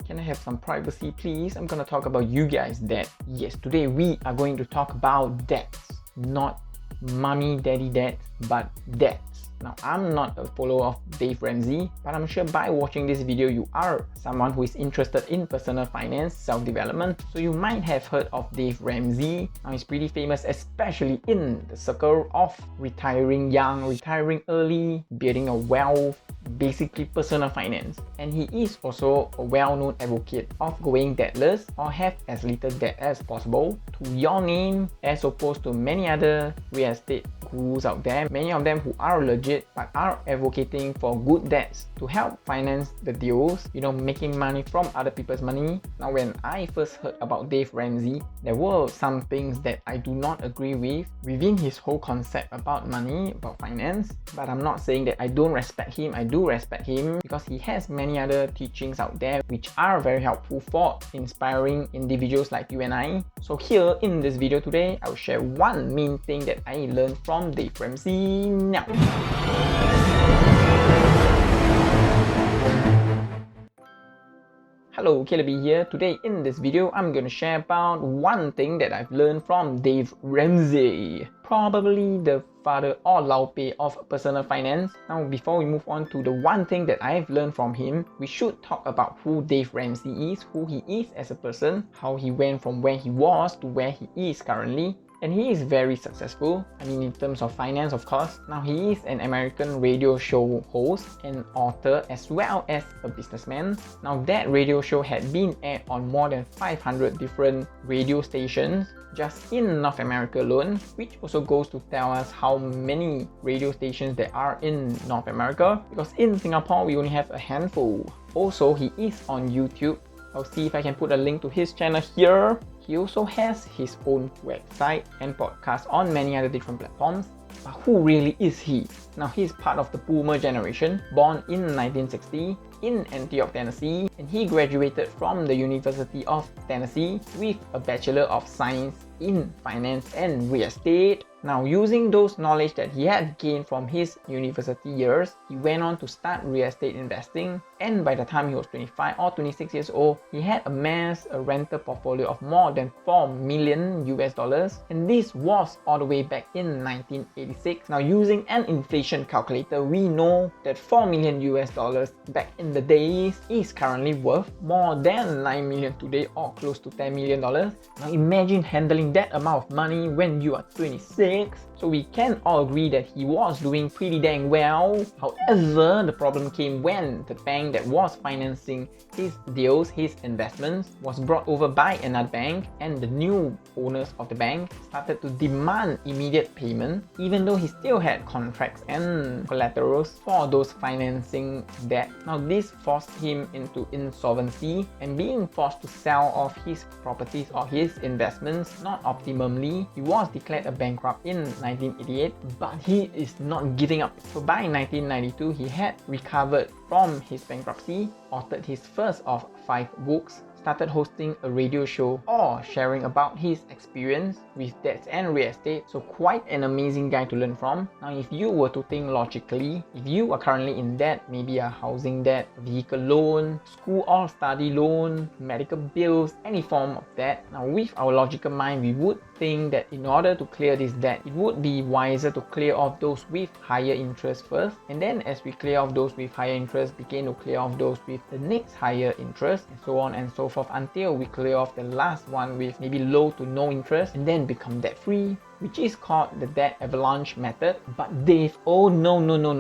Can I have some privacy, please? I'm gonna talk about you guys' debt. Yes, today we are going to talk about debts. Not mommy, daddy debt, but debts. Now, I'm not a follower of Dave Ramsey, but I'm sure by watching this video, you are someone who is interested in personal finance, self-development. So you might have heard of Dave Ramsey. Now, he's pretty famous, especially in the circle of retiring young, retiring early, building a wealth, basically personal finance. And he is also a well-known advocate of going debtless or have as little debt as possible to your name, as opposed to many other real estate gurus out there, many of them who are legit but are advocating for good debts to help finance the deals, making money from other people's money. Now, when I first heard about Dave Ramsey, there were some things that I do not agree with within his whole concept about money, about finance. But I'm not saying that I don't respect him. I do respect him because he has many other teachings out there which are very helpful for inspiring individuals like you and I. So here in this video today, I'll share one main thing that I learned from Dave Ramsey now. Hello, Calebby here. Today in this video, I'm going to share about one thing that I've learned from Dave Ramsey, probably the father or Laopei of personal finance. Now, before we move on to the one thing that I've learned from him, we should talk about who Dave Ramsey is, who he is as a person, how he went from where he was to where he is currently. And he is very successful, in terms of finance, of course. Now, he is an American radio show host and author as well as a businessman. Now, that radio show had been aired on more than 500 different radio stations just in North America alone, which also goes to tell us how many radio stations there are in North America, because in Singapore, we only have a handful. Also, he is on YouTube. I'll see if I can put a link to his channel here. He also has his own website and podcast on many other different platforms. But who really is he? Now, he's part of the boomer generation, born in 1960 in Antioch, Tennessee, and he graduated from the University of Tennessee with a Bachelor of Science in Finance and Real Estate. Now, using those knowledge that he had gained from his university years, he went on to start real estate investing, and by the time he was 25 or 26 years old, he had amassed a rental portfolio of more than $4 million US, and this was all the way back in 1986. Now, using an inflation calculator, we know that $4 million US back in the days is currently worth more than $9 million today, or close to $10 million. Now, imagine handling that amount of money when you are 26. So we can all agree that he was doing pretty dang well. However, the problem came when the bank that was financing his deals, his investments, was brought over by another bank, and the new owners of the bank started to demand immediate payment, even though he still had contracts and collaterals for those financing debt. Now, this forced him into insolvency, and being forced to sell off his properties or his investments not optimally, he was declared a bankrupt in 1988, but he is not giving up. So by 1992, he had recovered from his bankruptcy, authored his first of 5 books, started hosting a radio show or sharing about his experience with debts and real estate. So quite an amazing guy to learn from. Now, if you were to think logically, if you are currently in debt, maybe a housing debt, vehicle loan, school or study loan, medical bills, any form of debt, now with our logical mind, we would think that in order to clear this debt, it would be wiser to clear off those with higher interest first, and then as we clear off those with higher interest, begin to clear off those with the next higher interest, and so on and so forth until we clear off the last one with maybe low to no interest, and then become debt free, which is called the Debt Avalanche method. But Dave, oh no,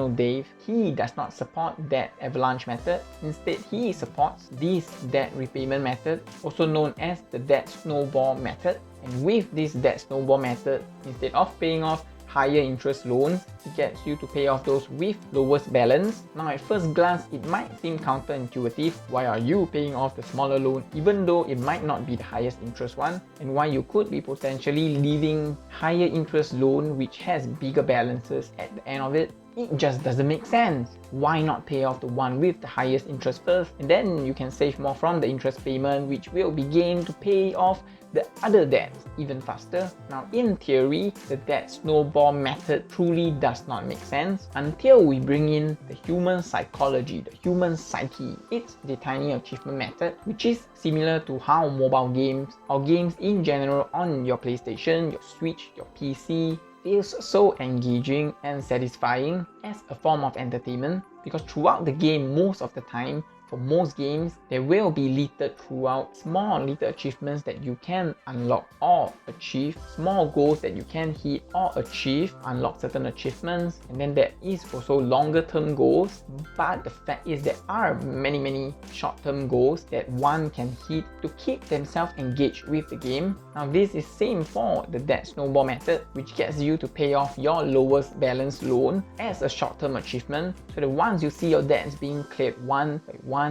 Dave, he does not support Debt Avalanche method. Instead, he supports this debt repayment method, also known as the Debt Snowball method. And with this Debt Snowball method, instead of paying off higher interest loans, it gets you to pay off those with lowest balance. Now, at first glance, it might seem counterintuitive. Why are you paying off the smaller loan even though it might not be the highest interest one? And why you could be potentially leaving higher interest loan which has bigger balances at the end of it? It just doesn't make sense. Why not pay off the one with the highest interest first, and then you can save more from the interest payment, which will begin to pay off the other debts even faster. Now, in theory, the debt snowball method truly does not make sense until we bring in the human psychology, the human psyche. It's the tiny achievement method, which is similar to how mobile games or games in general on your PlayStation, your Switch, your PC feels so engaging and satisfying as a form of entertainment, because throughout the game, most of the time, for most games, there will be littered throughout small little achievements that you can unlock or achieve, small goals that you can hit or achieve, unlock certain achievements, and then there is also longer term goals. But the fact is there are many short term goals that one can hit to keep themselves engaged with the game. Now this is same for the debt snowball method, which gets you to pay off your lowest balance loan as a short term achievement, so that once you see your debts being cleared one by one,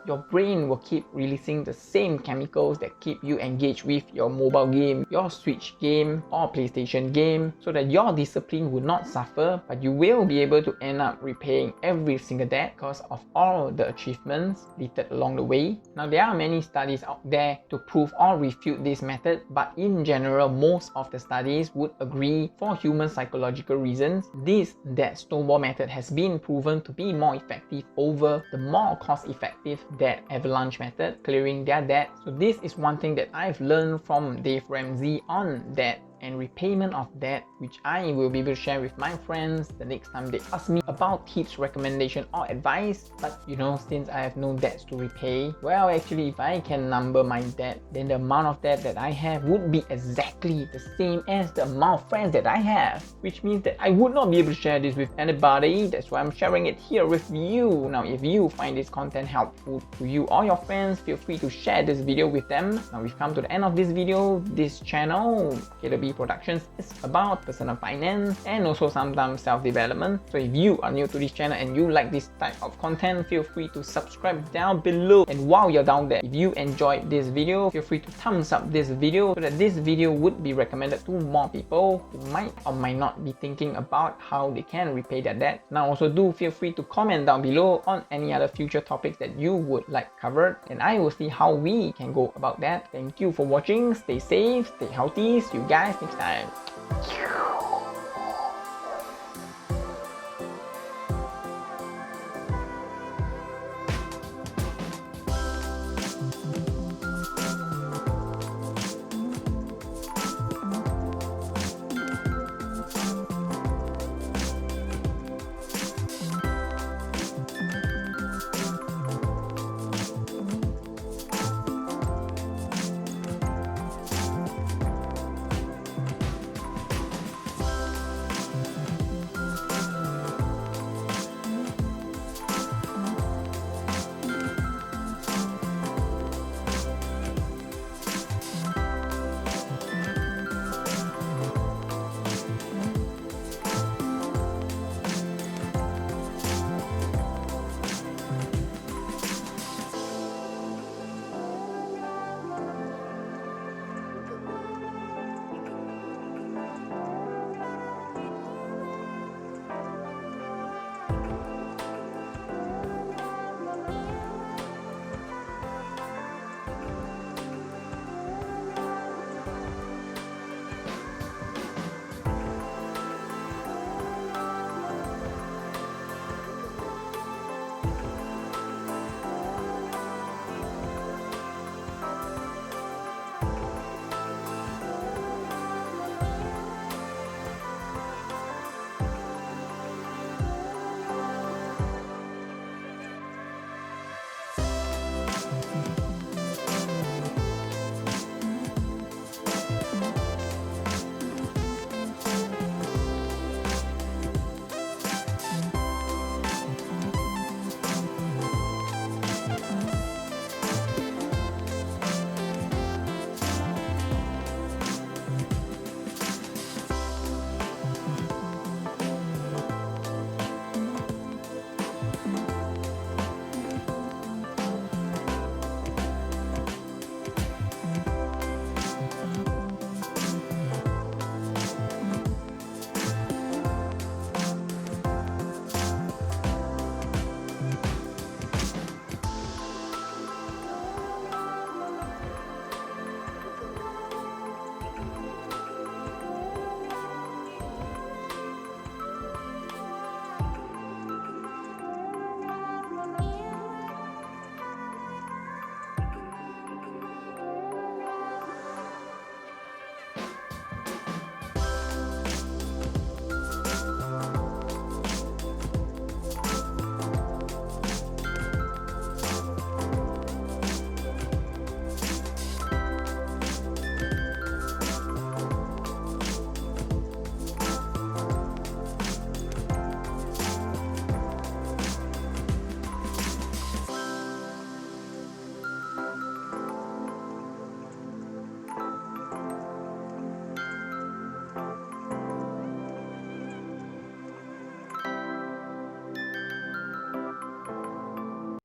your brain will keep releasing the same chemicals that keep you engaged with your mobile game, your Switch game or PlayStation game, so that your discipline will not suffer, but you will be able to end up repaying every single debt because of all the achievements littered along the way. Now there are many studies out there to prove or refute this method, but in general, most of the studies would agree for human psychological reasons, this debt snowball method has been proven to be more effective over the more cost-effective debt avalanche method, clearing their debt. So this is one thing that I've learned from Dave Ramsey on debt and repayment of debt, which I will be able to share with my friends the next time they ask me about tips, recommendation or advice. But you know, since I have no debts to repay, well, actually if I can number my debt, then the amount of debt that I have would be exactly the same as the amount of friends that I have, which means that I would not be able to share this with anybody. That's why I'm sharing it here with you. Now if you find this content helpful to you or your friends, feel free to share this video with them. Now we've come to the end of this video. This channel, Calebby Productions, is about personal finance and also sometimes self-development. So if you are new to this channel and you like this type of content, feel free to subscribe down below. And while you're down there, if you enjoyed this video, feel free to thumbs up this video so that this video would be recommended to more people who might or might not be thinking about how they can repay their debt. Now also do feel free to comment down below on any other future topics that you would like covered, and I will see how we can go about that. Thank you for watching. Stay safe, stay healthy. See you guys next time.